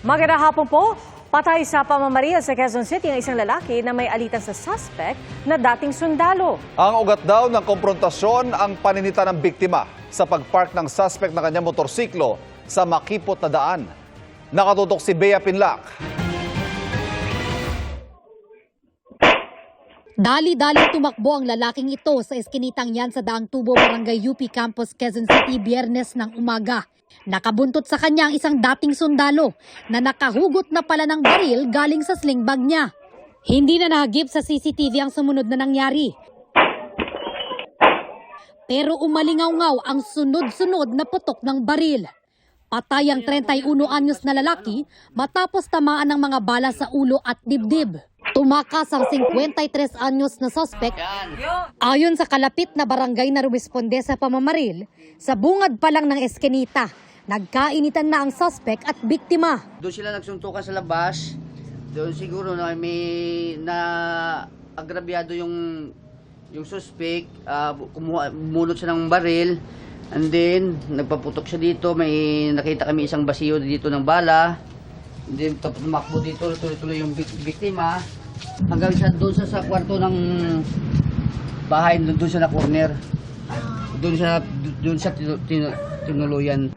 Magandang hapon po. Patay sa pamamaril sa Quezon City ang isang lalaki na may alitan sa suspect na dating sundalo. Ang ugat daw ng komprontasyon ang paninita ng biktima sa pagpark ng suspect na kanyang motorsiklo sa makipot na daan. Nakatutok si Bea Pinlac. Dali-daling tumakbo ang lalaking ito sa eskinitang yan sa Daang Tubo, Barangay UP Campus, Quezon City, Biyernes ng umaga. Nakabuntot sa kanya ang isang dating sundalo na nakahugot na pala ng baril galing sa sling bag niya. Hindi na nahagip sa CCTV ang sumunod na nangyari. Pero umalingaw-ngaw ang sunod-sunod na putok ng baril. Patay ang 31 anyos na lalaki matapos tamaan ng mga bala sa ulo at dibdib. Tumakas ang 53 anyos na suspect. Ayon sa kalapit na barangay na rumisponde sa pamamaril, sa bungad pa lang ng eskinita, nagkainitan na ang suspect at biktima. Doon sila nagsuntukan sa labas. Doon siguro na may agrabyado yung suspect, bumunot siya ng baril. And then, nagpaputok siya dito. May nakita kami isang basiyo dito ng bala. And then, tumakbo dito, tuloy-tuloy yung biktima. Hanggang siya doon sa kwarto ng bahay, doon siya na corner. Doon siya tinuluyan.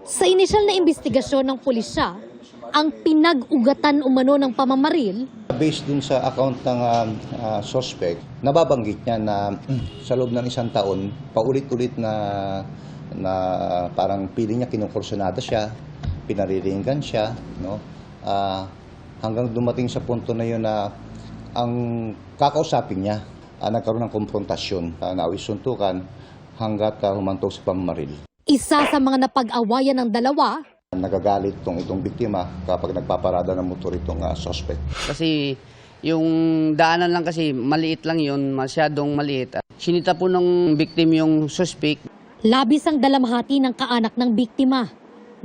Sa inisyal na investigasyon ng pulisya, ang pinag-ugatan umano ng pamamaril, based dun sa account ng suspect, nababanggit niya na sa loob ng isang taon, paulit-ulit na parang piling niya kinukursunada siya, pinariringan siya, no? Hanggang dumating sa punto na yun na ang kakausapin niya, nagkaroon ng konfrontasyon, nawisuntukan hanggat humantong sa pamamaril. isa sa mga napag-awayan ng dalawa, Nagagalit itong biktima kapag nagpaparada ng motor itong suspect. Kasi yung daanan lang kasi maliit lang yun, masyadong maliit. Sinita po ng victim yung suspect. labis ang dalamhati ng kaanak ng biktima.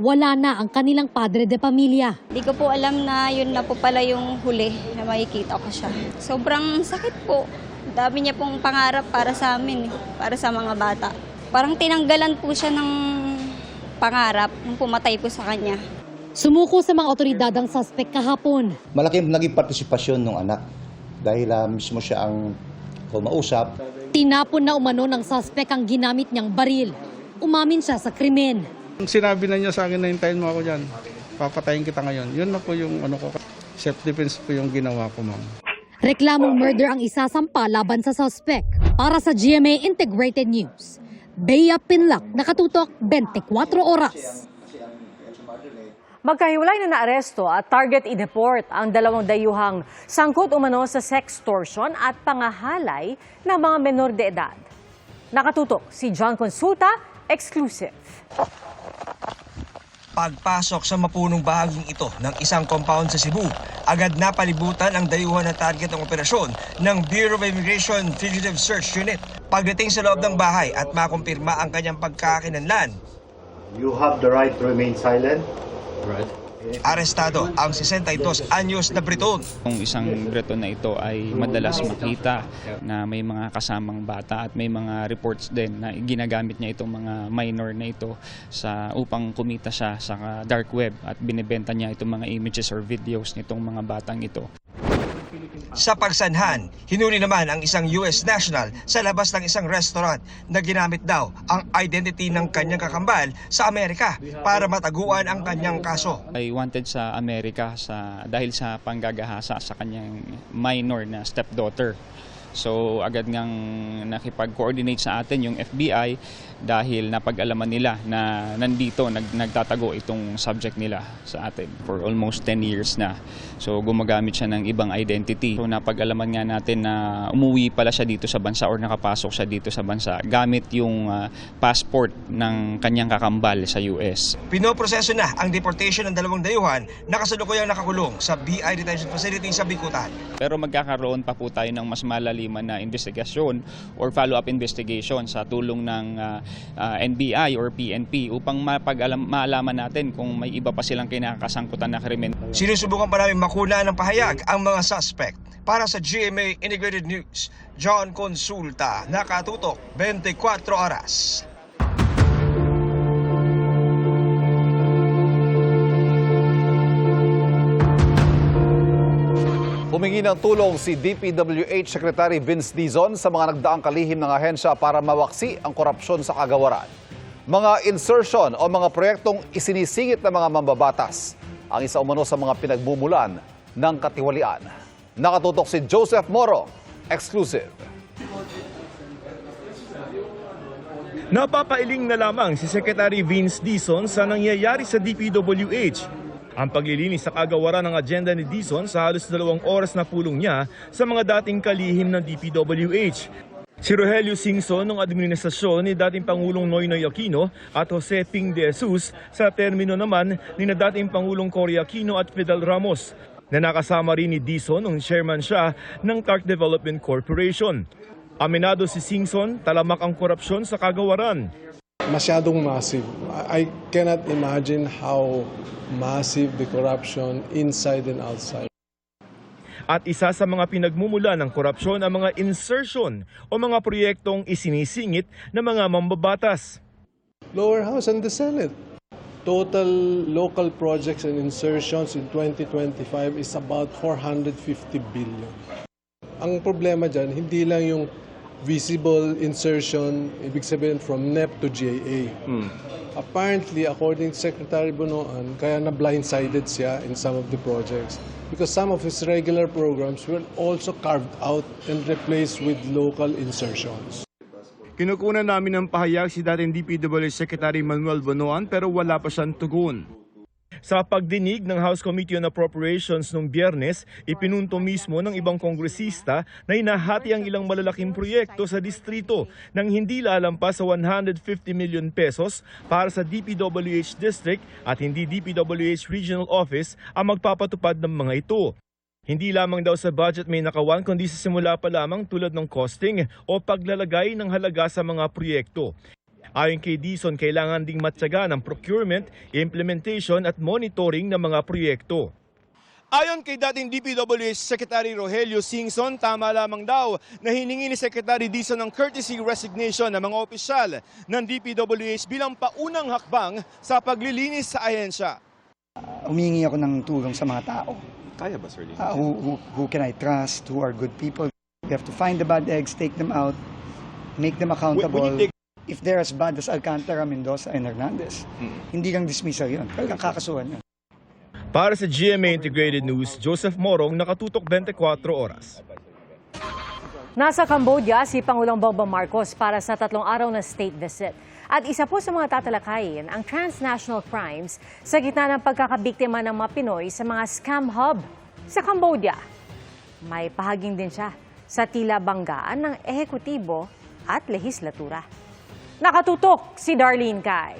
Wala na ang kanilang padre de pamilya. Di ko po alam na yun na po pala yung huli na makikita ko siya. Sobrang sakit po. Dami niya pong pangarap para sa amin, para sa mga bata. Parang tinanggalan po siya ng pangarap nung pumatay po sa kanya. Sumuko sa mga otoridad ang suspect kahapon. Malaking naging partisipasyon ng anak dahil mismo siya ang kumausap. Tinapon na umano ng suspect ang ginamit niyang baril. Umamin siya sa krimen. Sinabi na niya sa akin na hintayin mo ako dyan. Papatayin kita ngayon. Yun na po yung ko. Self-defense po yung ginawa ko, ma'am. Reklamong murder ang isasampa laban sa suspect. Para sa GMA Integrated News, Bea Pinlac, nakatutok 24 oras. Magkahiwalay na naaresto at target i-deport ang dalawang dayuhang sangkot umano sa sextortion at pangahalay ng mga menor de edad. Nakatutok si John Consulta, exclusive. Pagpasok sa mapunong bahaging ito ng isang compound sa Cebu, agad na palibutan ang dayuhan na target ng operasyon ng Bureau of Immigration Fugitive Search Unit. Pagdating sa loob ng bahay at makumpirma ang kanyang pagkakinanlan, You have the right to remain silent. arestado ang 62 anyos na Briton. Kung isang Breton na ito ay madalas makita na may mga kasamang bata at may mga reports din na ginagamit niya itong mga minor na ito upang kumita siya sa dark web at binibenta niya itong mga images or videos nitong mga batang ito. Sa pagsanhan, hinuli naman ang isang US national sa labas ng isang restaurant na ginamit daw ang identity ng kanyang kakambal sa Amerika para mataguan ang kanyang kaso. Ay wanted sa Amerika dahil sa panggagahasa sa kanyang minor na stepdaughter. So agad ngang nakipag-coordinate sa atin yung FBI dahil napag-alaman nila na nandito nagtatago itong subject nila sa atin for almost 10 years na. So gumagamit siya ng ibang identity. So napag-alaman nga natin na umuwi pala siya dito sa bansa or nakapasok siya dito sa bansa gamit yung passport ng kanyang kakambal sa US. Pinoproseso na ang deportation ng dalawang dayuhan na kasalukuyang nakakulong sa BI Detention Facility sa Bicutan. Pero magkakaroon pa po tayo ng mas malaliman na investigasyon or follow-up investigation sa tulong ng NBI or PNP upang maalaman natin kung may iba pa silang kinakasangkutan na krimen. Sinusubukan pa namin makuna ng pahayag ang mga suspect. Para sa GMA Integrated News, John Consulta, nakatutok 24 oras. Humingi ng tulong si DPWH Secretary Vince Dizon sa mga nagdaang kalihim ng ahensya para mawaksi ang korupsyon sa kagawaran. Mga insertion o mga proyektong isinisingit ng mga mambabatas ang isa umano sa mga pinagmumulan ng katiwalian. Nakatutok si Joseph Moro, exclusive. Napapailing na lamang si Secretary Vince Dizon sa nangyayari sa DPWH. Ang paglilinis sa kagawaran ng agenda ni Dizon sa halos 2 oras na pulong niya sa mga dating kalihim ng DPWH. Si Rogelio Singson ng administrasyon ni dating Pangulong Noynoy Aquino at Jose Ping de Jesus sa termino naman ni na dating Pangulong Cory Aquino at Fidel Ramos, na nakasama rin ni Dizon nung chairman siya ng TARC Development Corporation. Aminado si Singson, talamak ang korupsyon sa kagawaran. Masyadong massive. I cannot imagine how massive the corruption inside and outside. At isa sa mga pinagmumula ng korupsyon ang mga insertion o mga proyektong isinisingit ng mga mambabatas. Lower House and the Senate. Total local projects and insertions in 2025 is about 450 billion. Ang problema dyan, hindi lang yung visible insertion, ibig sabihin from NEP to GAA. Apparently, according to Secretary Bonoan, kaya na blindsided siya in some of the projects because some of his regular programs were also carved out and replaced with local insertions. Kinukunan namin ng pahayag si dating DPWH Secretary Manuel Bonoan pero wala pa siyang tugon. Sa pagdinig ng House Committee on Appropriations noong Biyernes, ipinunto mismo ng ibang kongresista na hinahati ang ilang malalaking proyekto sa distrito nang hindi lalampas sa 150 million pesos para sa DPWH District at hindi DPWH Regional Office ang magpapatupad ng mga ito. Hindi lamang daw sa budget may nakawan kundi sa simula pa lamang tulad ng costing o paglalagay ng halaga sa mga proyekto. Ayon kay Dizon, kailangan ding matyaga ng procurement, implementation at monitoring ng mga proyekto. Ayon kay dating DPWH Secretary Rogelio Singson, tama lamang daw na hiningi ni Secretary Dizon ng courtesy resignation ng mga opisyal ng DPWH bilang paunang hakbang sa paglilinis sa ahensya. Humingi ako ng tulong sa mga tao. Kaya ba, Sir? Who can I trust? Who are good people? We have to find the bad eggs, take them out, make them accountable. If they're as bad as Alcantara, Mendoza, and Hernandez, hindi lang dismissal yun. Talagang kakasuhan yun. Para sa GMA Integrated News, Joseph Morong, nakatutok 24 oras. Nasa Cambodia si Pangulong Bongbong Marcos para sa 3 araw na state visit. At isa po sa mga tatalakayin ang transnational crimes sa gitna ng pagkakabiktima ng mga Pinoy sa mga scam hub sa Cambodia. May pahaging din siya sa tila banggaan ng ehekutibo at lehislatura. Nakatutok si Darlene Kai.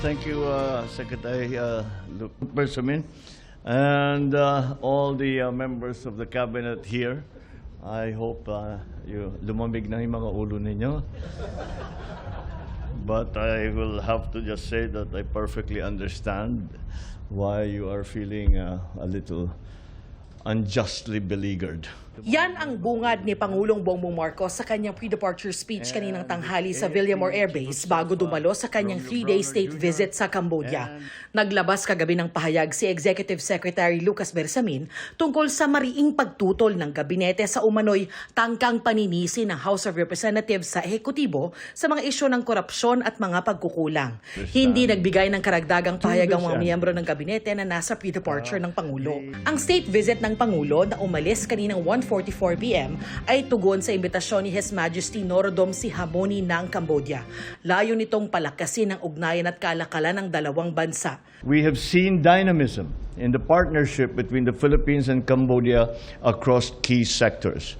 Thank you, Secretary Bersamin, and all the members of the cabinet here. I hope lumamig na yung mga ulo ninyo. But I will have to just say that I perfectly understand why you are feeling a little unjustly beleaguered. Yan ang bungad ni Pangulong Bongbong Marcos sa kanyang pre-departure speech kaninang tanghali sa Villamor Air Base bago dumalo sa kanyang 3-day state visit sa Cambodia. Naglabas kagabi ng pahayag si Executive Secretary Lucas Bersamin tungkol sa mariing pagtutol ng gabinete sa umano'y tangkang paninisi ng House of Representatives sa ehekutibo sa mga isyu ng korupsyon at mga pagkukulang. Hindi nagbigay ng karagdagang pahayag ang mga miyembro ng gabinete na nasa pre-departure ng Pangulo. Ang state visit ng Pangulo na umalis kaninang 1:44 p.m. ay tugon sa imbitasyon ni His Majesty Norodom Sihamoni ng Cambodia. Layo nitong palakasin ang ugnayan at kalakalan ng dalawang bansa. We have seen dynamism in the partnership between the Philippines and Cambodia across key sectors.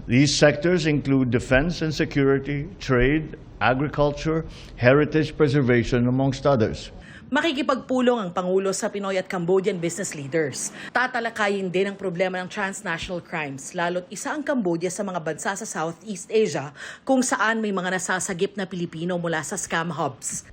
These sectors include defense and security, trade, agriculture, heritage preservation, amongst others. Makikipagpulong ang Pangulo sa Pinoy at Cambodian business leaders. Tatalakayin din ang problema ng transnational crimes, lalo't isa ang Cambodia sa mga bansa sa Southeast Asia kung saan may mga nasasagip na Pilipino mula sa scam hubs.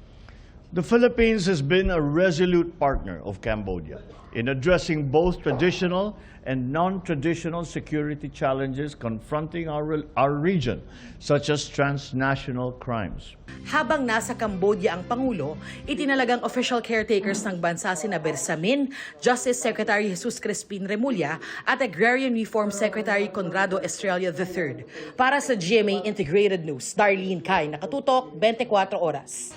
The Philippines has been a resolute partner of Cambodia in addressing both traditional and non-traditional security challenges confronting our region, such as transnational crimes. Habang nasa Cambodia ang Pangulo, itinalagang official caretakers ng bansa sina Bersamin, Justice Secretary Jesus Crispin Remulla at Agrarian Reform Secretary Conrado Estrella III. Para sa GMA Integrated News, Darlene Kai, nakatutok 24 oras.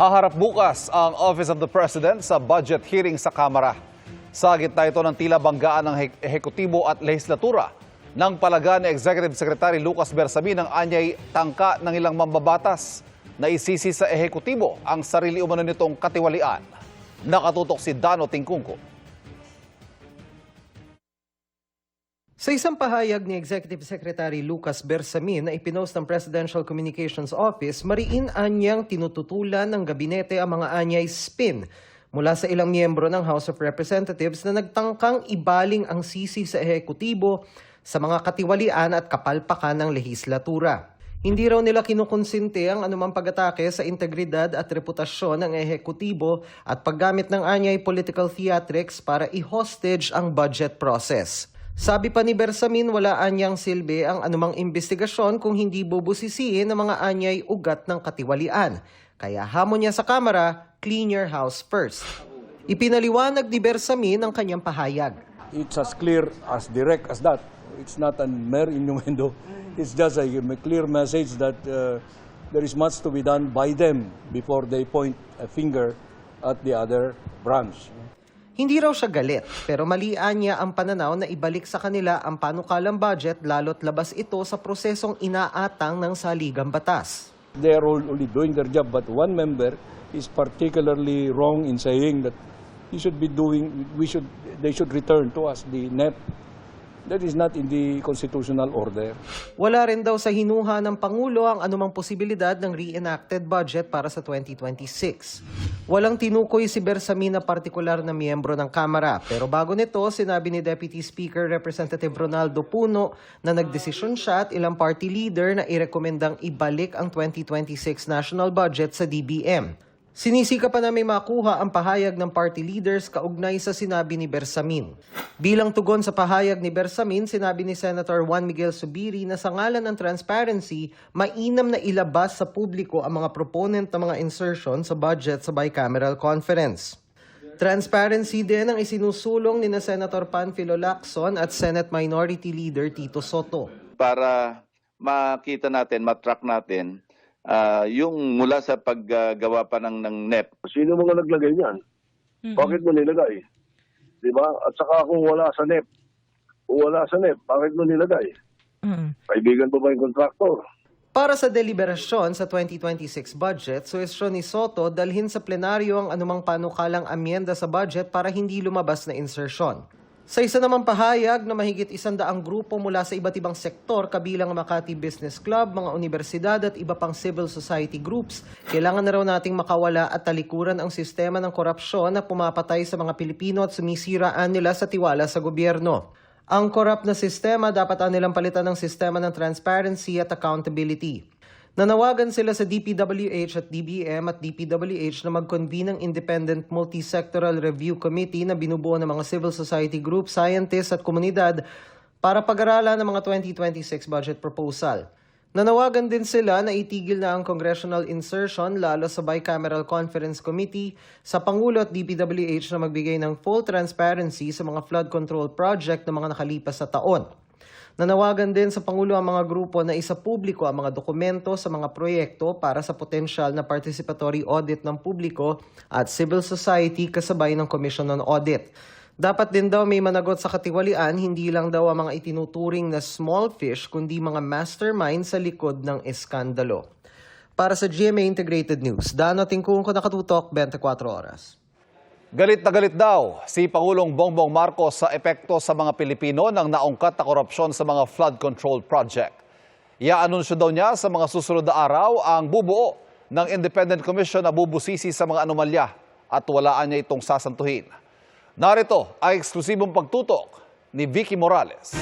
Haharap bukas ang Office of the President sa budget hearing sa Kamara. Sa gitna ito ng tila banggaan ng ehekutibo at lehislatura ng palaga ni Executive Secretary Lucas Bersamin ang anyay tangka ng ilang mambabatas na isisi sa ehekutibo ang sarili umano nitong katiwalian. Nakatutok si Dano Tingkungko. Sa isang pahayag ni Executive Secretary Lucas Bersamin na ipinost ng Presidential Communications Office, mariin anyang tinututulan ng gabinete ang mga anyay spin mula sa ilang miyembro ng House of Representatives na nagtangkang ibaling ang sisi sa ehekutibo sa mga katiwalian at kapalpakan ng lehislatura. Hindi raw nila kinukonsinte ang anumang pag-atake sa integridad at reputasyon ng ehekutibo at paggamit ng anyay political theatrics para i-hostage ang budget process. Sabi pa ni Bersamin, wala anyang silbi ang anumang investigasyon kung hindi bubusisiin ng mga anyay ugat ng katiwalian. Kaya hamon niya sa Kamara, clean your house first. Ipinaliwanag ni Bersamin ang kanyang pahayag. It's as clear, as direct as that. It's not a mere innuendo. It's just a clear message that there is much to be done by them before they point a finger at the other branch. Hindi raw siya galit, pero malian niya ang pananaw na ibalik sa kanila ang panukalang budget lalo't labas ito sa prosesong inaatang ng saligang batas. They are only doing their job, but one member is particularly wrong in saying that they should return to us the net. That is not in the constitutional order. Wala rin daw sa hinuha ng Pangulo ang anumang posibilidad ng reenacted budget para sa 2026. Walang tinukoy si Bersamin na partikular na miyembro ng Kamara. Pero bago nito, sinabi ni Deputy Speaker Representative Ronaldo Puno na nagdesisyon siya at ilang party leader na irekomendang ibalik ang 2026 national budget sa DBM. Sinisika pa namin makuha ang pahayag ng party leaders kaugnay sa sinabi ni Bersamin. Bilang tugon sa pahayag ni Bersamin, sinabi ni Senator Juan Miguel Zubiri na sa ngalan ng transparency, mainam na ilabas sa publiko ang mga proponent ng mga insertion sa budget sa bicameral conference. Transparency din ang isinusulong ni Senator Panfilo Lacson at Senate Minority Leader Tito Soto. Para makita natin, matrack natin, yung mula sa paggawa pa ng NEP. Sino mga naglagay niyan? Bakit mo nilagay? Di ba? At saka kung wala sa NEP, bakit mo nilagay? Kaibigan mo ba yung kontraktor? Para sa deliberasyon sa 2026 budget, suwestyon ni Soto dalhin sa plenaryo ang anumang panukalang amyenda sa budget para hindi lumabas na insertion. Sa isa namang pahayag na mahigit 100 grupo mula sa iba't ibang sektor kabilang Makati Business Club, mga universidad at iba pang civil society groups, kailangan na raw nating makawala at talikuran ang sistema ng korupsyon na pumapatay sa mga Pilipino at sumisiraan nila sa tiwala sa gobyerno. Ang korap na sistema dapat nilang palitan ng sistema ng transparency at accountability. Nanawagan sila sa DPWH at DBM at DPWH na mag-convene ng Independent Multi-Sectoral Review Committee na binubuo ng mga civil society groups, scientists at komunidad para pag-aralan ng mga 2026 budget proposal. Nanawagan din sila na itigil na ang congressional insertion lalo sa Bicameral Conference Committee sa Pangulo at DPWH na magbigay ng full transparency sa mga flood control project ng mga nakalipas na taon. Nanawagan din sa Pangulo ang mga grupo na isapubliko ang mga dokumento sa mga proyekto para sa potensyal na participatory audit ng publiko at civil society kasabay ng Commission on Audit. Dapat din daw may managot sa katiwalian, hindi lang daw ang mga itinuturing na small fish kundi mga mastermind sa likod ng eskandalo. Para sa GMA Integrated News, Dano Tingkungko, nakatutok 24 oras. Galit na galit daw si Pangulong Bongbong Marcos sa epekto sa mga Pilipino ng naungkat na korupsyon sa mga flood control project. Iaanunsyo daw niya sa mga susunod na araw ang bubuo ng Independent Commission na bubusisi sa mga anomalya at walaan niya itong sasantuhin. Narito ang eksklusibong pagtutok ni Vicky Morales.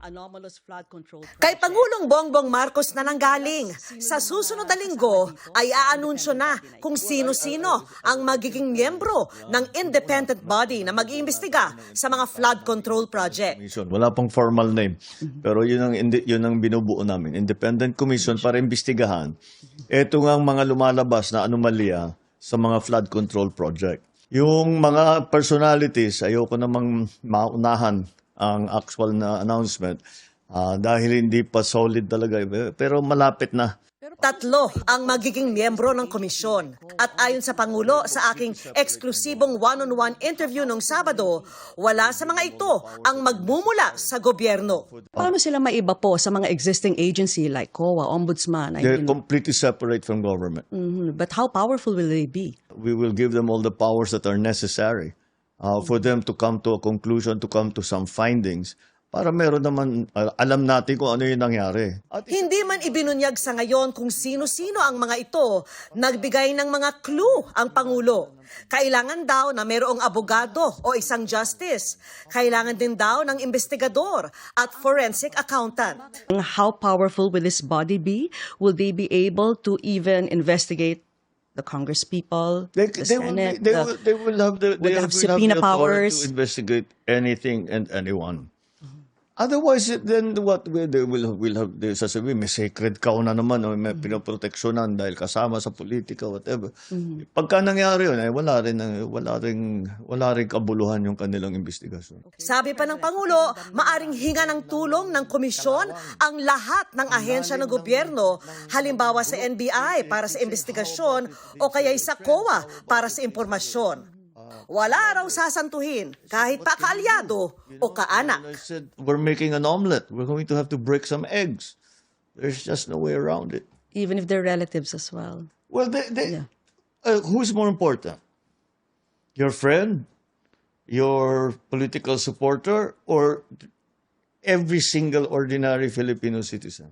Kay Pangulong Bongbong Marcos na nanggaling. Sa susunod na linggo ay aanunsyo na kung sino-sino ang magiging miyembro ng independent body na mag-iimbestiga sa mga flood control project. Wala pang formal name. Pero yun ang binubuo namin. Independent Commission para imbestigahan. Ito nga ang mga lumalabas na anomalya sa mga flood control project. Yung mga personalities, ayoko namang maunahan ang actual na announcement dahil hindi pa solid talaga. Pero malapit na. 3 ang magiging miyembro ng komisyon. At ayon sa Pangulo sa aking eksklusibong one-on-one interview nung Sabado, wala sa mga ito ang magmumula sa gobyerno. Paano sila maiba po sa mga existing agency like COA, Ombudsman? They're completely separate from government. But how powerful will they be? We will give them all the powers that are necessary for them to come to a conclusion, to come to some findings, para meron naman, alam natin kung ano yung nangyari. Hindi man ibinunyag sa ngayon kung sino-sino ang mga ito, nagbigay ng mga clue ang Pangulo. Kailangan daw na mayroong abogado o isang justice. Kailangan din daw ng investigador at forensic accountant. How powerful will this body be? Will they be able to even investigate the congresspeople, the Senate? They will have the subpoena authority powers to investigate anything and anyone. Otherwise, then what they will have, they sasabihin, may sacred cow na naman, o may pinoproteksyonan dahil kasama sa politika, whatever. Pagka nangyari yun, wala rin kabuluhan yung kanilang investigasyon. Sabi pa ng Pangulo, maaring hinga ng tulong ng komisyon ang lahat ng ahensya ng gobyerno, halimbawa sa NBI para sa investigasyon o kaya sa COA para sa impormasyon. Wala raw sasantuhin kahit pa kaalyado o kaanak. I said, we're making an omelet. We're going to have to break some eggs. There's just no way around it. Even if they're relatives as well. Well, who's more important? Your friend? Your political supporter? Or every single ordinary Filipino citizen?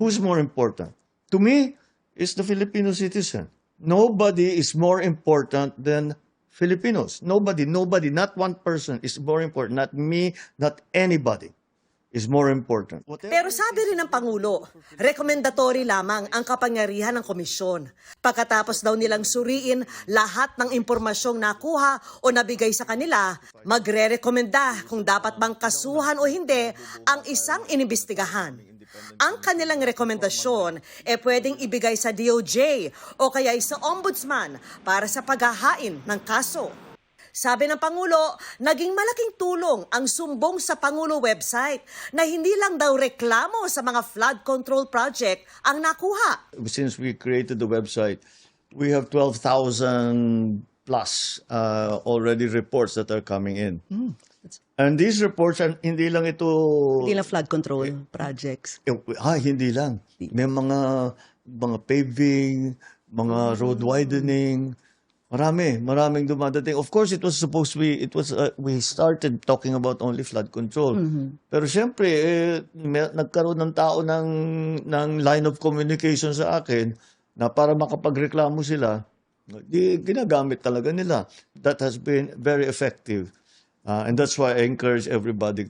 Who's more important? To me, it's the Filipino citizen. Nobody is more important than Filipinos. Nobody, not one person is more important. Not me, not anybody is more important. Pero sabi rin ng Pangulo, rekomendatory lamang ang kapangyarihan ng komisyon. Pagkatapos daw nilang suriin lahat ng impormasyong nakuha o nabigay sa kanila, magre-rekomenda kung dapat bang kasuhan o hindi ang isang inimbestigahan. Ang kanilang rekomendasyon pwedeng ibigay sa DOJ o kaya sa Ombudsman para sa paghahain ng kaso. Sabi ng Pangulo, naging malaking tulong ang sumbong sa Pangulo website na hindi lang daw reklamo sa mga flood control project ang nakuha. Since we created the website, we have 12,000 plus already reports that are coming in. And these reports, hindi lang flood control projects. Hindi lang. May mga paving, mga road widening, maraming dumadating. Of course, it was supposed to be, we started talking about only flood control. Pero siyempre, nagkaroon ng tao ng line of communication sa akin na para makapagreklamo sila, ginagamit talaga nila. That has been very effective. And that's why I encourage everybody.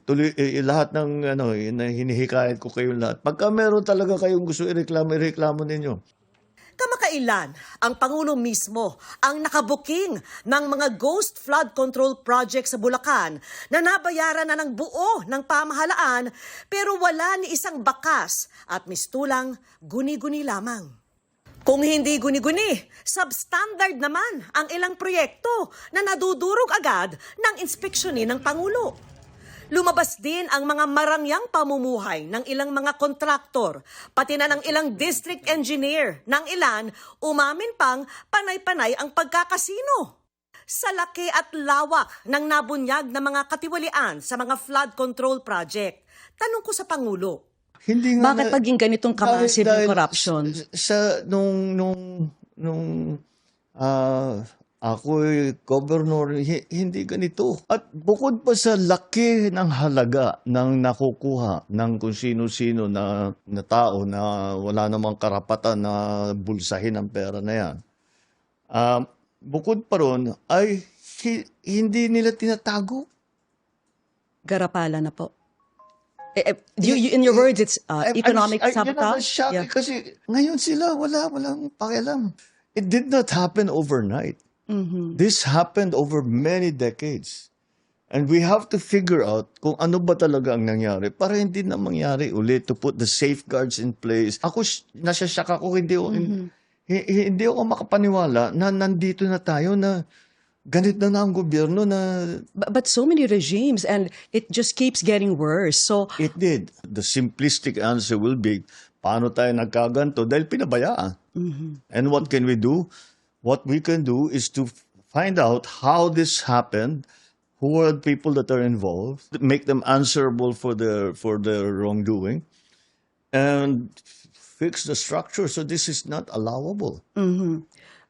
Lahat ng hinihikayat ko kayo lahat. Pagka meron talaga kayong gusto ireklamo ninyo. Kamakailan, ang Pangulo mismo ang nakabuking ng mga ghost flood control project sa Bulacan na nabayaran na ng buo ng pamahalaan pero wala ni isang bakas at mistulang guni-guni lamang. Kung hindi guni-guni, substandard naman ang ilang proyekto na nadudurog agad ng inspeksyonin ng Pangulo. Lumabas din ang mga marangyang pamumuhay ng ilang mga kontraktor, pati na ng ilang district engineer, ng ilan umamin pang panay-panay ang pagkakasino. Sa laki at lawak ng nabunyag na mga katiwalian sa mga flood control project, tanong ko sa Pangulo, bakit paging ganitong ka-massive corruption? Nung ako'y governor, hindi ganito. At bukod pa sa laki ng halaga ng nakukuha ng kung sino-sino na tao na wala namang karapatan na bulsahin ang pera na yan, bukod pa ron ay hindi nila tinatago. Garapala na po. In your words, it's economic Yun ang sabotage? shock, kasi ngayon sila, walang pakialam. It did not happen overnight. This happened over many decades. And we have to figure out kung ano ba talaga ang nangyari para hindi na mangyari ulit, to put the safeguards in place. Ako, nasasyak ako, hindi ako makapaniwala na nandito na tayo na ganit na ang gobyerno na... But so many regimes, and it just keeps getting worse. So It did. The simplistic answer will be, paano tayo nagkaganto? Dahil pinabayaan. And what can we do? What we can do is to find out how this happened, who are the people that are involved, make them answerable for their wrongdoing, and fix the structure so this is not allowable.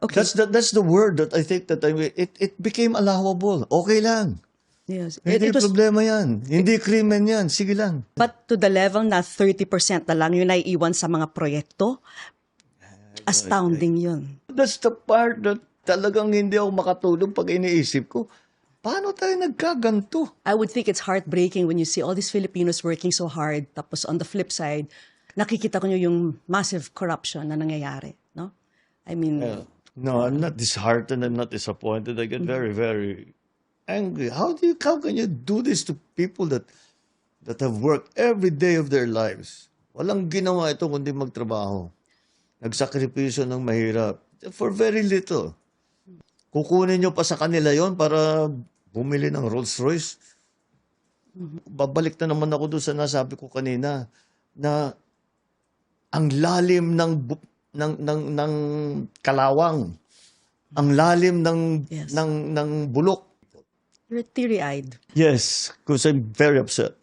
Okay. That's the word that I think that it became allowable. Okay lang. Yes. Hindi It was, problema yan. Hindi krimen yan. Sige lang. but to the level na 30% na lang yung naiiwan sa mga proyekto, astounding yun. That's the part that talagang hindi ako makatulog pag iniisip ko. Paano tayo nagkaganto? I would think it's heartbreaking when you see all these Filipinos working so hard, tapos on the flip side, nakikita ko nyo yung massive corruption na nangyayari, no? I mean... No, I'm not disheartened. I'm not disappointed. I get very, very angry. How can you do this to people that have worked every day of their lives? Walang ginawa ito kundi magtrabaho. Nagsakripisyo ng mahirap for very little. Kukunin nyo pa sa kanila yon para bumili ng Rolls Royce. Babalik na naman ako doon sa nasabi ko kanina na ang lalim ng kalawang, ang lalim ng bulok. You're teary-eyed. Yes, because I'm very upset.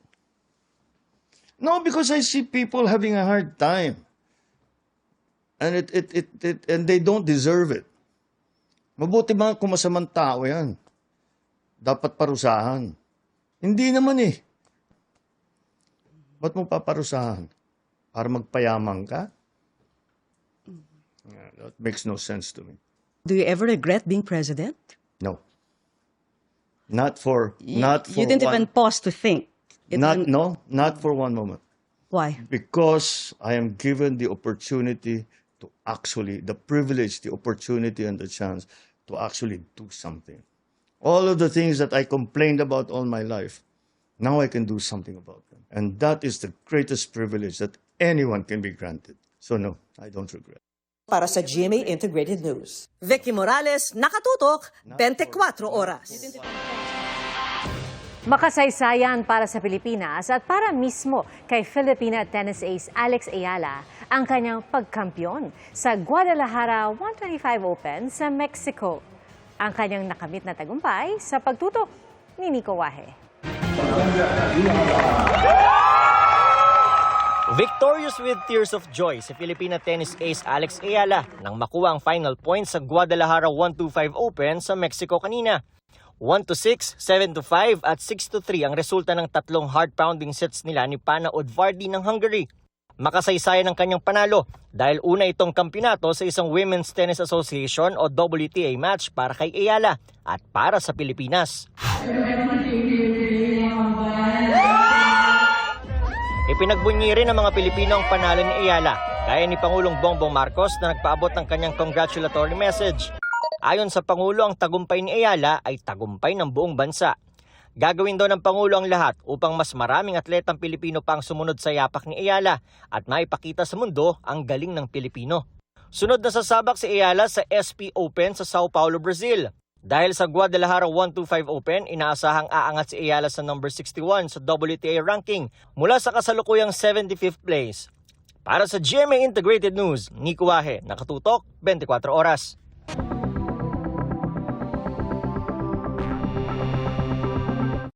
No, because I see people having a hard time. And and they don't deserve it. Mabuti ba kung masamang tao yan? Dapat parusahan. Hindi naman eh. Ba't mo paparusahan? Para magpayaman ka? That makes no sense to me. Do you ever regret being president? No. Not for You didn't even pause to think. Not for one moment. Why? Because I am given the opportunity to actually, the privilege, the opportunity and the chance to actually do something. All of the things that I complained about all my life, now I can do something about them. And that is the greatest privilege that anyone can be granted. So no, I don't regret. Para sa GMA Integrated News, Vicky Morales, Nakatutok, 24 Oras. Makasaysayan para sa Pilipinas at para mismo kay Filipina tennis ace Alex Ayala ang kanyang pagkampiyon sa Guadalajara 125 Open sa Mexico. Ang kanyang nakamit na tagumpay sa pagtutok ni Nico Wahe. Victorious with tears of joy si Filipina tennis ace Alex Ayala nang makuha ang final points sa Guadalajara 125 Open sa Mexico kanina. 1-6, 7-5 at 6-3 ang resulta ng tatlong hard-pounding sets nila ni Pana Udvardy ng Hungary. Makasaysayan ang kanyang panalo dahil una itong kampyonato sa isang Women's Tennis Association o WTA match para kay Ayala at para sa Pilipinas. Ipinagbunyi rin ng mga Pilipino ang panalo ni Ayala, gaya ni Pangulong Bongbong Marcos na nagpaabot ng kanyang congratulatory message. Ayon sa Pangulo, ang tagumpay ni Ayala ay tagumpay ng buong bansa. Gagawin daw ng Pangulo ang lahat upang mas maraming atletang Pilipino pa ang sumunod sa yapak ni Ayala at maipakita sa mundo ang galing ng Pilipino. Sunod na sasabak si Ayala sa SP Open sa Sao Paulo, Brazil. Dahil sa Guadalajara 125 Open, inaasahang aangat si Ayala sa number 61 sa WTA ranking mula sa kasalukuyang 75th place. Para sa GMA Integrated News, Nico Wahe, Nakatutok, 24 Oras.